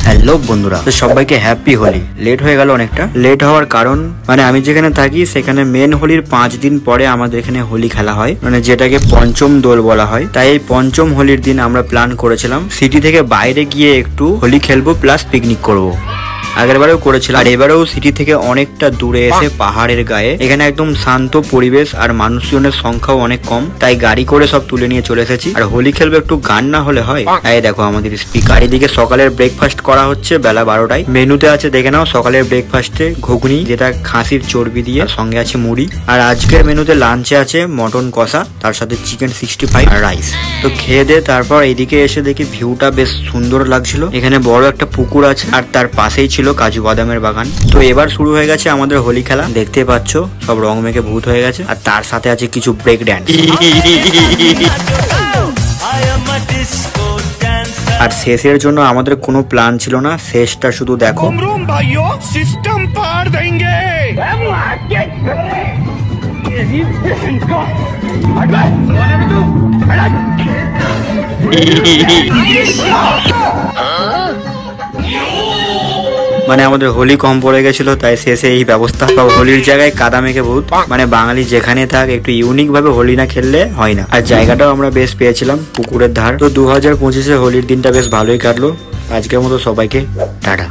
Hello বন্ধুরা, তো সবাইকে হ্যাপি হোলি। লেট হয়ে গেল অনেকটা। লেট হওয়ার কারণ মানে আমি যেখানে থাকি সেখানে মেন হোলির 5 দিন পরে আমাদের এখানে হোলি খেলা হয়, মানে যেটাকে পঞ্চম দোল বলা হয়। তাই এই পঞ্চম হোলির দিন আমরা প্ল্যান করেছিলাম সিটি থেকে বাইরে গিয়ে একটু হোলি খেলবো প্লাস পিকনিক করবো। আগেরবারেও করেছিলাম, আর এবারেও সিটি থেকে অনেকটা দূরে এসে পাহাড়ের গায়ে, এখানে একদম শান্ত পরিবেশ আর মানুষজনের সংখ্যাও অনেক কম, তাই গাড়ি করে সব তুলে নিয়ে চলে এসেছি। আর হোলি খেলবে, একটু গান না হলে হয়? এই দেখো আমাদের স্পিকার। এদিকে সকালের ব্রেকফাস্ট করা হচ্ছে বেলা 12টায়। মেনুতে আছে দেখে নাও, সকালের ব্রেকফাস্টে ঘুগনি, যেটা খাসির চর্বি দিয়ে, সঙ্গে আছে মুড়ি। আর আজকের মেনুতে লাঞ্চে আছে মটন কষা, তার সাথে চিকেন 65 আর রাইস। তো খেয়ে দে তারপর এইদিকে এসে দেখি ভিউটা বেশ সুন্দর লাগছিল। এখানে বড় একটা পুকুর আছে আর তার পাশেই ছিল কাজু বাদামের বাগান। তো এবার শুরু হয়ে গেছে আমাদের হোলি খেলা। দেখতে পাচ্ছ সব রং মেখে ভূত হয়ে গেছে, আর তার সাথে আছে কিছু ব্রেক ড্যান্স। আর শেষের জন্য আমাদের কোনো প্ল্যান ছিল না, শেষটা শুধু দেখো। সিস্টেম পার দেंगे। মানে আমাদের হোলি কম পড়ে গেছিল, তাই শেষে এই ব্যবস্থা। হোলির জায়গায় কাদা মেখে ভূত, মানে বাঙালি যেখানে থাক একটু ইউনিক ভাবে হোলি না খেললে হয় না। আর জায়গাটাও আমরা বেশ পেয়েছিলাম, পুকুরের ধার। তো 2025-এ হোলির দিনটা বেশ ভালোই কাটলো। আজকের মতো সবাইকে টাটা।